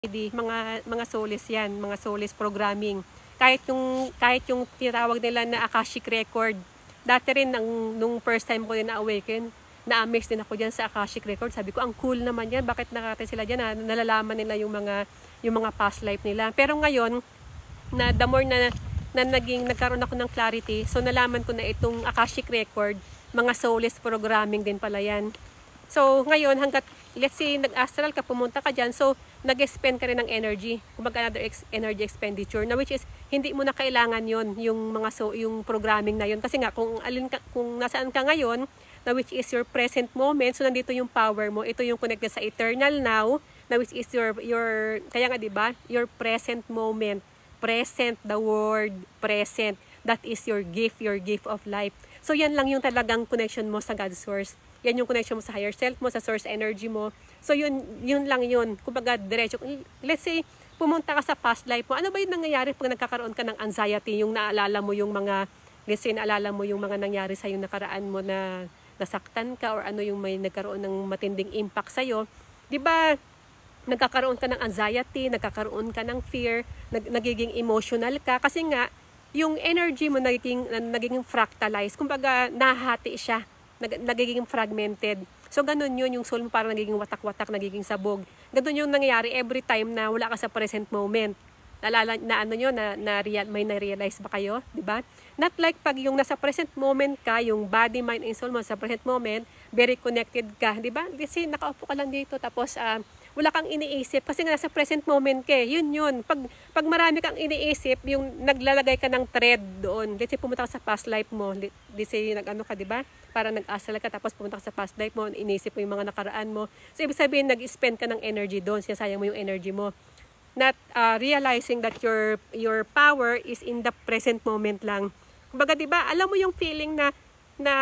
mga soulless yan, mga soulless programming. Kahit yung tinatawag nila na Akashic Record. Dati rin nung first time ko din na-awaken, na-amaze din ako diyan sa Akashic Record. Sabi ko, ang cool naman yan. Bakit nakatay sila diyan? Nalalaman nila yung mga past life nila. Pero ngayon, na the more na nagkaroon ako ng clarity, so nalaman ko na itong Akashic Record, mga soulless programming din pala yan. So, ngayon, hanggat, let's say, nag-astral ka, pumunta ka dyan, so, nag-spend ka rin ng energy, kumbaga another energy expenditure, na which is, hindi mo na kailangan yon yung yung programming na yon. Kasi nga, kung nasaan ka ngayon, na which is your present moment, so, nandito yung power mo, ito yung connected sa eternal now, na which is kaya nga, diba, your present moment, present, the word present, that is your gift of life. So, yan lang yung talagang connection mo sa God Source. Yan yung connection mo sa higher self mo, sa source energy mo. So, yun lang yun. Kumbaga, diretso. Let's say, pumunta ka sa past life mo. Ano ba yung nangyayari pag nagkakaroon ka ng anxiety? Yung naalala mo yung mga, let's say, naalala mo yung mga nangyari sa yung nakaraan mo na nasaktan ka or ano yung may nagkaroon ng matinding impact sa'yo. Diba, nagkakaroon ka ng anxiety, nagkakaroon ka ng fear, nagiging emotional ka. Kasi nga, yung energy mo nagiging fractalized. Kumbaga, nahati siya. Nagiging fragmented. So, ganun yun, yung soul mo parang nagiging watak-watak, nagiging sabog. Ganun yung nangyayari every time na wala ka sa present moment. May na-realize ba kayo? Diba? Not like pag yung nasa present moment ka, yung body, mind, and soul mo sa present moment, very connected ka. Diba? Kasi nakaupo ka lang dito, tapos wala kang iniisip. Kasi nga nasa present moment ka. Yun. Pag marami kang iniisip, yung naglalagay ka ng thread doon. Let's say pumunta ka sa past life mo. Let's say nag-ano ka, diba? Para nag-asal ka, tapos pumunta ka sa past life mo, inisip mo yung mga nakaraan mo. So, ibig sabihin, nag-spend ka ng energy doon. Sinasayang mo yung energy mo. Not realizing that your power is in the present moment lang. Kumbaga, diba, alam mo yung feeling na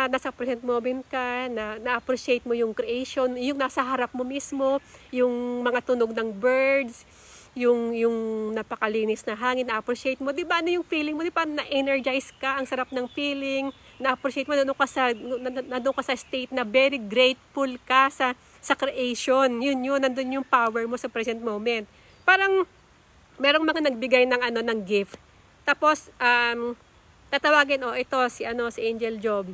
nasa present moment ka, na-appreciate mo yung creation, yung nasa harap mo mismo, yung mga tunog ng birds, yung napakalinis na hangin, na-appreciate mo. Diba, ano yung feeling mo? Diba, na-energize ka, ang sarap ng feeling, na-appreciate mo, nandun ka sa state na very grateful ka sa creation. Yun, nandun yung power mo sa present moment. Parang, merong mga nagbigay ng gift. Tapos, tatawagin, ito, si Angel Job.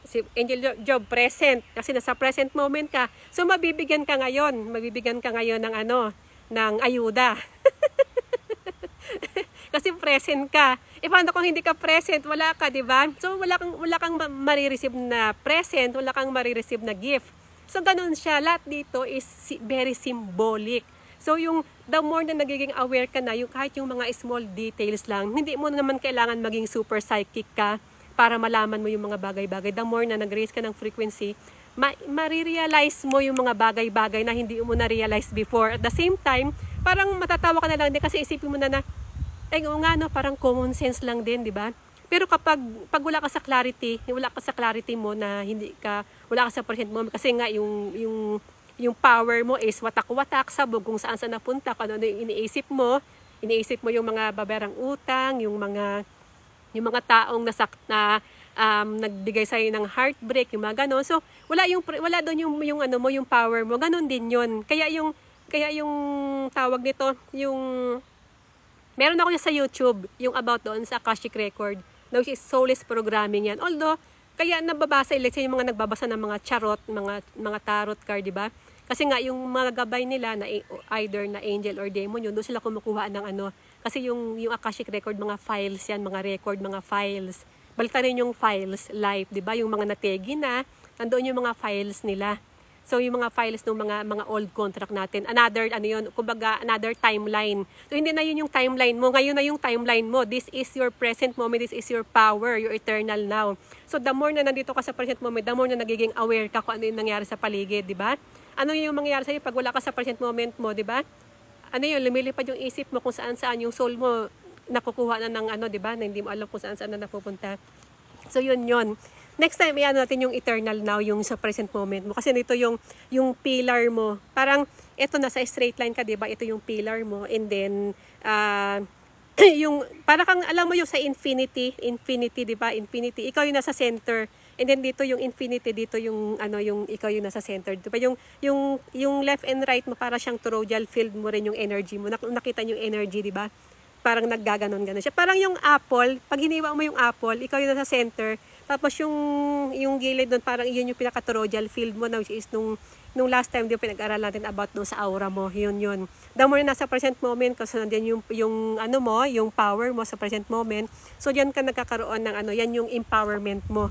Si Angel Job, present. Kasi nasa present moment ka. So, mabibigyan ka ngayon ng ayuda. Kasi present ka. Paano kung hindi ka present, wala ka, di ba? So, wala kang marireceive na present, wala kang marireceive na gift. So, ganun siya. Lahat dito is very symbolic. So, the more na nagiging aware ka na, kahit yung mga small details lang, hindi mo naman kailangan maging super psychic ka para malaman mo yung mga bagay-bagay. The more na nag-raise ka ng frequency, marirealize mo yung mga bagay-bagay na hindi mo na-realize before. At the same time, parang matatawa ka na lang din kasi isipin mo na parang common sense lang din, di ba? Pero pag wala ka sa clarity mo na wala ka sa present moment, kasi nga yung power mo is watak-watak, sabog kung saan napunta, kung ano yung iniisip mo yung mga baberang utang, yung mga taong nagbigay sa'yo ng heartbreak, yung mga ganon. So, wala doon yung power mo, ganon din yun. Kaya yung tawag nito, meron ako sa YouTube, yung about doon sa Akashic Record, na which is soulless programming yan. Although, kaya nababasa, let's say yung mga nagbabasa ng mga charot, mga tarot card, di ba? Kasi nga, yung mga gabay nila, na either na angel or demon, doon sila kumukuha ng Kasi yung Akashic Record, mga files yan, mga record, mga files. Balikan rin yung files, live, di ba? Yung mga nategi na, nandoon yung mga files nila. So, yung mga files ng mga old contract natin, another timeline. So, hindi na yun yung timeline mo. Ngayon na yung timeline mo. This is your present moment. This is your power, your eternal now. So, the more na nandito ka sa present moment, the more na nagiging aware ka kung ano yung nangyari sa paligid, di ba? Ano yung mangyayari sa'yo pag wala ka sa present moment mo, di ba? Ano yun, lumilipad yung isip mo kung saan-saan yung soul mo nakukuha na ng di ba? Na hindi mo alam kung saan-saan na napupunta. So, yun. Next time, natin yung eternal now, yung sa present moment mo. Kasi nito yung pillar mo. Parang, ito nasa straight line ka, di ba? Ito yung pillar mo. And then, parang kang, alam mo yung sa infinity, di ba? Infinity. Ikaw yung nasa center. And then dito yung infinity, dito yung ano, yung ikaw yung nasa center. Diba? Yung left and right mo para siyang toroidal field mo rin yung energy mo. Nakita niyo yung energy, di ba? Parang naggaganon-ganon siya. Parang yung apple, pag hiniwa mo yung apple, ikaw yung nasa center. Tapos yung gilid doon, parang iyon yung pinaka-toroidal field mo na, which is nung last time din pinag-aral natin about nung sa aura mo. Yun. The more na nasa present moment, kasi nandiyan yung ano mo, yung power mo sa present moment. So, diyan ka nagkakaroon ng ano, yan yung empowerment mo.